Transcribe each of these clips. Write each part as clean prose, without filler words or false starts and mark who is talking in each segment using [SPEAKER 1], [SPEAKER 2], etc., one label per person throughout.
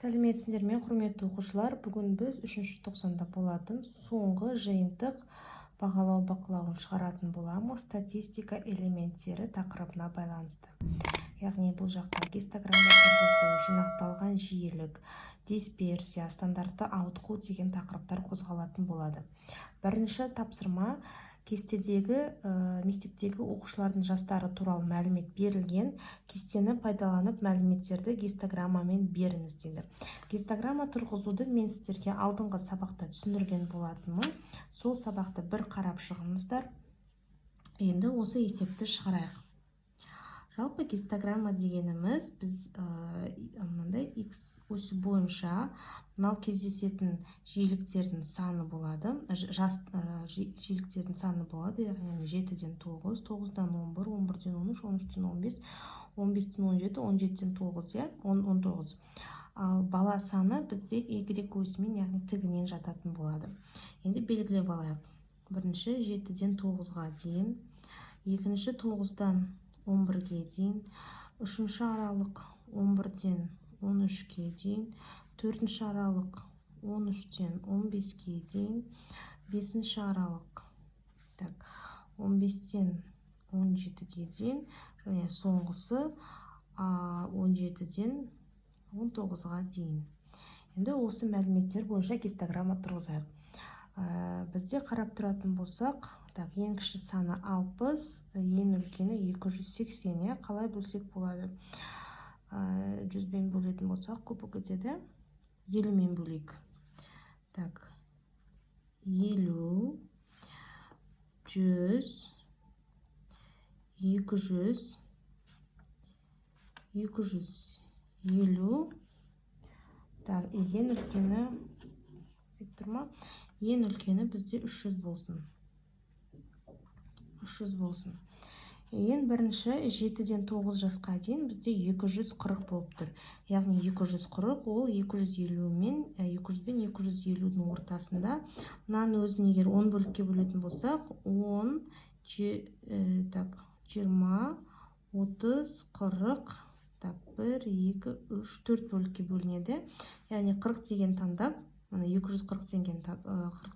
[SPEAKER 1] Сәлеметсіздер ме, құрметті оқушылар. Бүгін біз 3-ші тоқсанда болатын соңғы жиынтық бағалау бақылауын шығаратын боламыз. Статистика элементтері тақырыбына байланысты. Яғни бұл жақта гистограмма тұрғызу, жинақталған жиілік, дисперсия, стандартты ауытқу деген тақырыптар қозғалатын болады. Бірінші тапсырма: кестедегі мектептегі оқушылардың жастары туралы мәлімет берілген. Кестені пайдаланып мәліметтерді гистограммамен беріңіз дейді. Гистограмма тұрғызуды мен сіздерге алдыңғы сабақта түсіндірген болатынмын. Сол сабақты бір қарап шығыңыздар. Енді осы есепті шығарайық. Жалпы гистограмма дегеніміз біз мынандай x осі бойынша мынау кездесетін жиіліктердің саны болады. Жиіліктердің саны болады. Яғни 7-ден 9, 9-дан 11, 11-ден 13, 13-ден 15, 15-ден 17, 17-ден 9, 19. Ал бала саны бізде y осімен, яғни тігінен жататын болады. Енді белгілеп алайық. Бірінші 7-ден 9-ға дейін, екінші 9-дан 11-ге дейін, үшінші аралық 11-ден 13-ге дейін, төртінші аралық 13-ден 15-ге дейін, бесінші аралық 15-ден 17-ге дейін, және соңғысы 17-ден 19-ға дейін. Енді осы мәліметтер бойынша гистограмма тұрғызайық. Бізде қарап тұратын болсақ, ең кіші саны 60, ең үлкені 280. Қалай бөлсек болады? 100-бен бөлетін болсақ, көп кетеді. 50-мен бөлейік. 50, 100, 200, 250. Ең үлкені ең үлкені бізде 300 болсын. 300 болсын. Ең бірінші 7-ден 9 жасқа дейін бізде 240 болып тұр. Яғни 240 ол 250 мен 250-дің ортасында. Мынаны өзін егер 10 бөлікке бөлетін болсақ, 10, 20, 30, 40, 1, 2, 3, 4 бөлікке бөлінеді. Яғни 40 деген таңдап, 240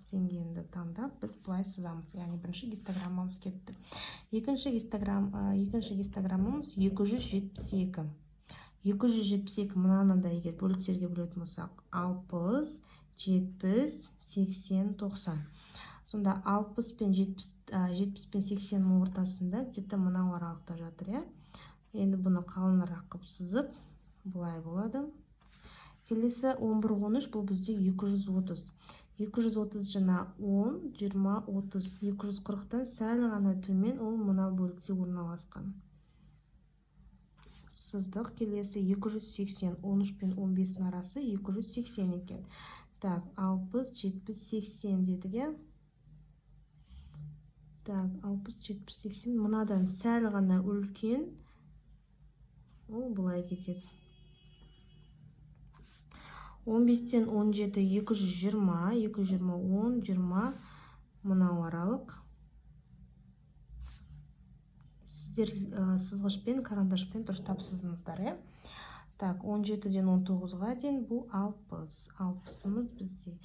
[SPEAKER 1] теңгені таңдап, біз бұлай сызамыз. Яғни бірінші гистограммамыз кетті. Екінші гистограммамыз 272. 272 мұнаны да егер бөліктерге бөлетін болсақ, 60, 70, 80, 90. Сонда 60 пен 70 пен 80-ның ортасында где-то мынау аралықта жатыр. Енді бұны қалынырақ қылып сызып, бұлай болады. Келесі 11-13 бұл бізде 230. 230 жана 10, 20, 30. 240-тан сәл ғана төмен, ол мынау бөлікте орналасқан. Сыздық. Келесі 280. 13 пен 15-дің арасы 280 екен. 60, 70, 80 дедіге. 60, 70, 80. Мұнадан сәл ғана үлкен. Ол бұлай кетеді. 15-тен 17, 220, 10, 20, мұнау аралық. Сіздер сызғышпен, карандашпен дұрыстап сызыңыздар. 17-ден 19-ға дейін бұл 60. 60-ымыз бізде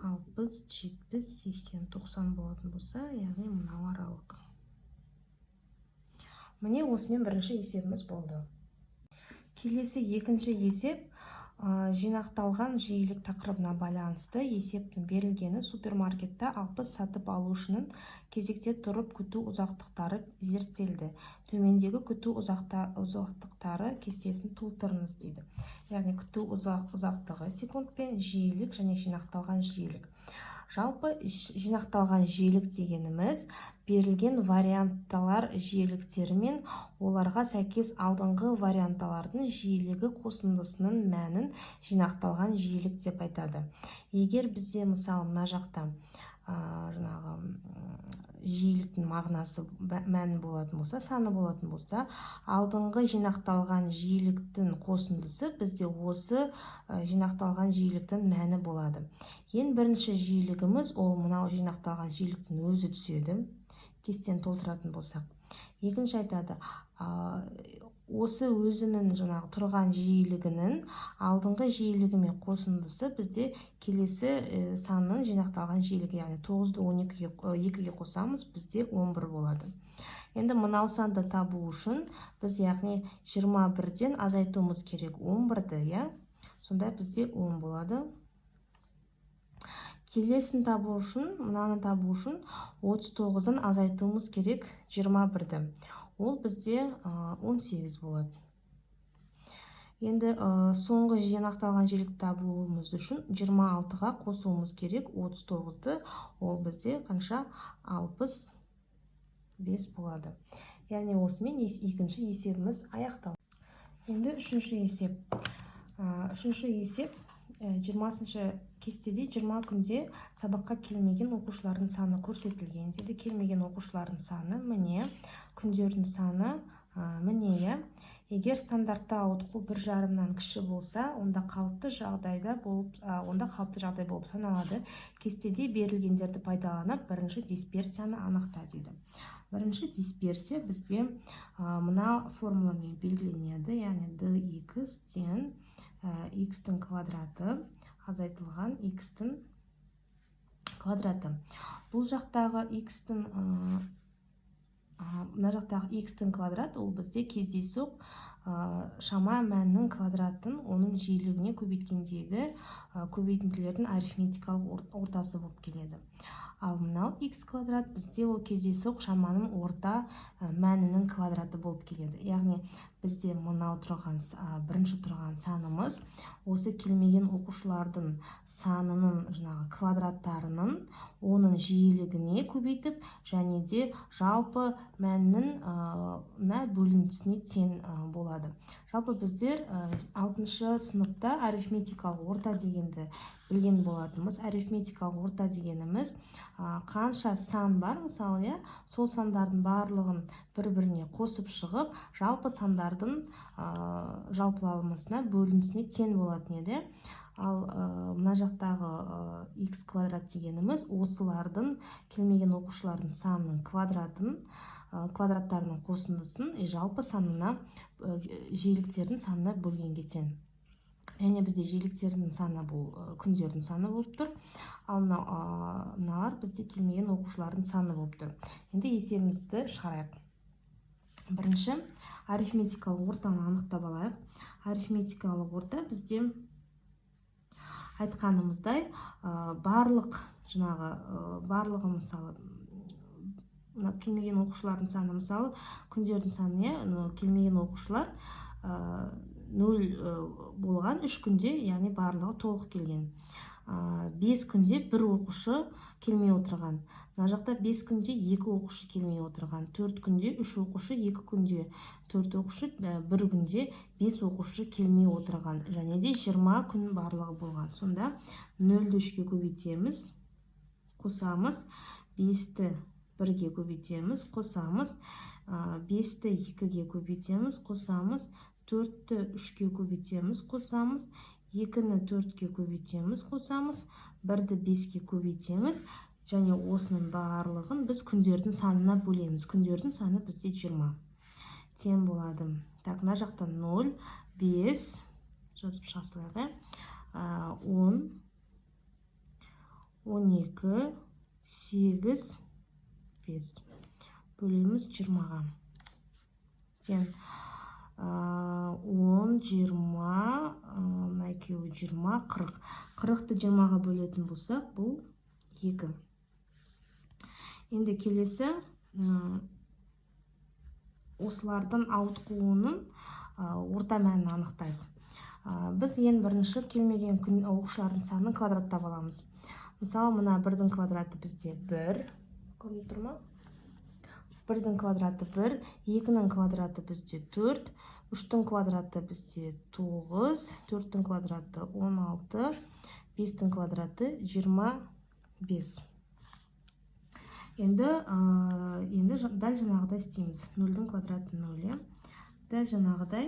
[SPEAKER 1] 60, 70, 80, 90 болатын болса, яғни мұнау аралық. Міне осымен бірінші есебіміз болды. Келесі екінші есеп жинақталған жиілік тақырыбына байланысты. Есептің берілгені: супермаркетта 60 сатып алушының кезекте тұрып күту ұзақтықтары зерттелді. Төмендегі күту ұзақтықтары кестесін толтырыңыз дейді. Яғни күту ұзақтығы секундпен, жиілік және жинақталған жиілік. Жалпы жинақталған жиілік дегеніміз берілген вариантталар жиіліктері мен оларға сәйкес алдыңғы вариантталардың жиілігі қосындысының мәнін жинақталған жиілік деп айтады. Егер бізде мысалы мына жақта жиіліктің мағынасы мәні болатын болса, саны болатын болса, алдыңғы жинақталған жиіліктің қосындысы бізде осы жинақталған жиіліктің мәні болады. Ең бірінші жиілігіміз ол мынау жинақталған жиіліктің өзі түседі. Кестені толтыратын болсақ. Екінші айтады, осы өзінің жаңағы тұрған жиілігінің алдыңғы жиілігімен қосындысы бізде келесі санның жинақталған жиілігі, яғни 9-ды 2-ге қосамыз, бізде 11 болады. Енді мынау санды табу үшін біз яғни 21-ден азайтуымыз керек 11-ді, иә? Сонда бізде 10 болады. Келесін табу үшін, мынаны табу үшін 39-дан азайтуымыз керек 21-ді. Ол бізде 18 болады. Енді соңғы жинақталған жиілікті табуымыз үшін 26-ға қосуымыз керек 39-ды. Ол бізде қанша? 65 болады. Яғни осымен екінші есебіміз аяқталды. Енді үшінші есеп. Үшінші есеп 20-шы кестеде 20 күнде сабаққа келмеген оқушылардың саны көрсетілген деді. Келмеген оқушылардың саны міне, күндердің саны міне. Егер стандартты ауытқу 1,5-нан кіші болса, онда қалыпты жағдай болып саналады. Кестеде берілгендерді пайдаланып, бірінші дисперсияны анықта дейді. Бірінші дисперсия бізде мына формуламен белгіленеді, яғни dx тең x-тің квадраты азайтылған x-тің квадраты. Бұл жақтағы x-тің мына жақтағы x-тің квадрат, ол бізде кездейсоқ шама мәннің квадратын оның жиілігіне көбейткендегі көбейтінділердің арифметикалық ортасы болып келеді. Ал мынау x квадрат бізде ол кездейсоқ шаманың орта мәнінің квадраты болып келеді. Яғни бізде мынау бірінші тұрған санымыз осы келмеген оқушылардың санының квадраттарының оның жиілігіне көбейтіп, және де жалпы мәннің бөлінісіне тең болады. Жалпы біздер 6-шы сыныпта арифметикалық орта дегенді білген болатынбыз. Арифметикалық орта дегеніміз қанша сан бар, мысалы, сол сандардың барлығын бір-біріне қосып шығып, жалпы сандардың жалпылалмасына бөлінісіне тең болатын еді. Ал мына жақтағы x квадрат дегеніміз осылардың келмеген оқушылардың санының квадраттарының қосындысын жалпы санына жиіліктердің санына бөлгенге тең. Және бізде жиіліктердің саны бұл күндердің саны болып тұр. Ал мыналар бізде келмеген оқушылардың саны болып тұр. Енді есебімізді шығарайық. Бірінші арифметикалық ортаны анықтап алайық. Арифметикалық орта бізде айтқанымыздай барлығы мысалы келмеген оқушылардың саны, мысалы күндердің саны, келмеген оқушылар 0 болған 3 күнде, яғни барлығы толық келген. 5 күнде 1 оқушы келмей отырған. Мына жақта 5 күнде 2 оқушы келмей отырған. 4 күнде 3 оқушы, 2 күнде 4 оқушы, 1 күнде 5 оқушы келмей отырған. Және де 20 күн барлығы болған. Сонда 0-ді 3-ге көбейтеміз, қосамыз, 5-ті 1-ге көбейтеміз, қосамыз, 5-ті 2-ге көбейтеміз, қосамыз, 4-ті 3-ге көбейтеміз, қосамыз, 2-ні 4-ге көбейтеміз, қосамыз, 1-ді 5-ге көбейтеміз, және осының барлығын біз күндердің санына бөлеміз. Күндердің саны бізде 20. Тең болады. Так, мына жақта 0, 5, жазып шығасыларға, 10, 12, 8, 5. Бөлеміз 20-ға. Тең 10, 20, мына екеуі 20, 40. 40-ты 20-ға бөлетін болсақ, бұл 2. Енді келесі осылардың ауытқуының орта мәнін анықтайық. Біз ең бірінші келмеген оқушылардың санын квадраттап аламыз. Мысалы, мына 1-дің квадраты бізде 1, көрініп тұр ма? 1-дің квадраты 1, 2-нің квадраты бізде 4, 3-тің квадраты бізде 9, 4-тің квадраты 16, 5-тің квадраты 25. Енді дәл жаңағыдай істейміз. 0-дің квадраты 0. Дәл жаңағыдай,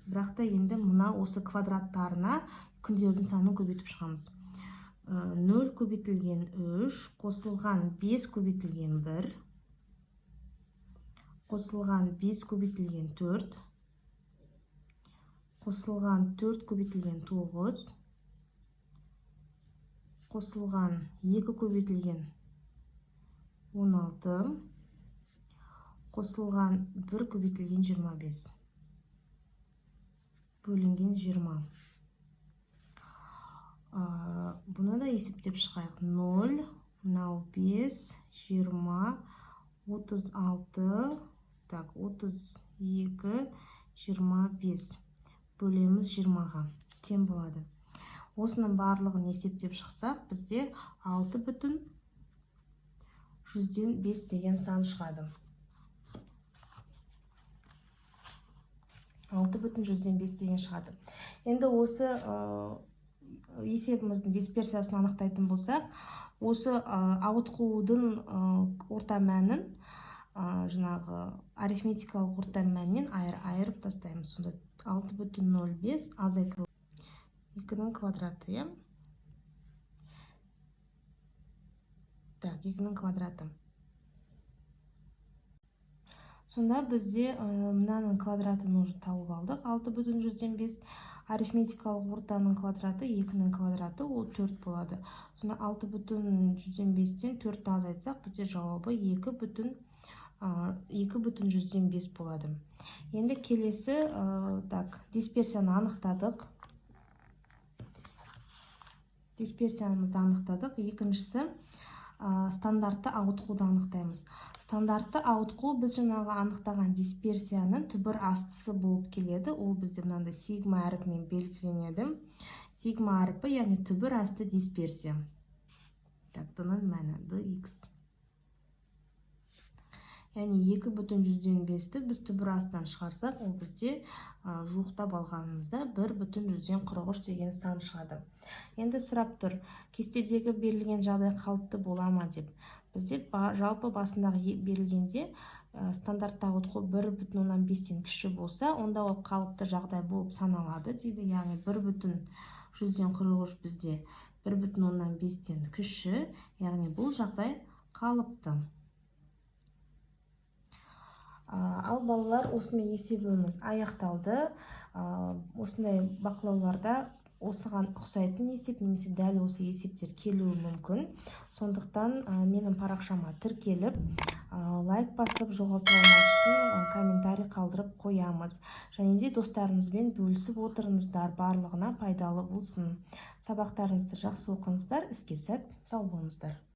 [SPEAKER 1] бірақта енді мына осы квадраттарына күндердің санын көбейтіп шығамыз. 0 көбейтілген 3, қосылған 5 көбейтілген 1, қосылған 5 көбейтілген 4, қосылған 4 көбейтілген 9, қосылған 2 көбейтілген 16, қосылған 1 көбейтілген 25, бөлінген 20. Бұны да есептеп шығайық. 0, мынау 5, 20, 36, так, 32, 25. Бөлеміз 20-ға. Тең болады. Осының барлығын есептеп шықсақ, бізде 6,5 деген сан шығады. 6,5 деген шығады. Енді осы есебіміздің дисперсиясын анықтайтын болсақ, осы ауытқудың орта мәнін жаңағы арифметикалық орта мәнінен айырып тастаймыз. Сонда 6,05 азайтылып 2-ның квадраты, Так, 2-ның квадраты. Сонда бізде мынаның квадратын уже тауып алдық. 6,5 арифметикалық ортаның квадраты 2-ның квадраты, ол 4 болады. Сонда 6,5-тен 4-ті азайтсақ, бізде жауабы 2,5 болады. Енді келесі, дисперсияны анықтадық. Екіншісі стандартты ауытқуды анықтаймыз. Стандартты ауытқу біз жаңағы анықтаған дисперсияның түбір астысы болып келеді. Ол бізде мынандай сигма әріпімен белгіленеді. Сигма әріпі, яғни түбір асты дисперсия. Д-ның мәні dx. Яғни 2,5-ті біз түбір астынан шығарсақ, ол бізде жуықтап алғанымызда 1,43 деген сан шығады. Енді сұрап тұр, кестедегі берілген жағдай қалыпты бола ма деп. Бізде жалпы басындағы берілгенде стандартты ауытқу 1,5-тен кіші болса, онда ол қалыпты жағдай болып саналады дейді. Яғни 1,43 бізде 1,5-тен кіші, яғни бұл жағдай қалыпты. Ал балалар, осымен есебіміз аяқталды. Осындай бақылауларда осыған ұқсайтын есеп, немесе дәл осы есептер келуі мүмкін. Сондықтан менің парақшама тіркеліп, лайк басып, жоғалтпауымыз үшін комментарий қалдырып қоямыз. Және де достарыңызбен бөлісіп отырыңыздар, барлығына пайдалы болсын. Сабақтарыңызды жақсы оқыңыздар, іске сәт, сау болыңыздар.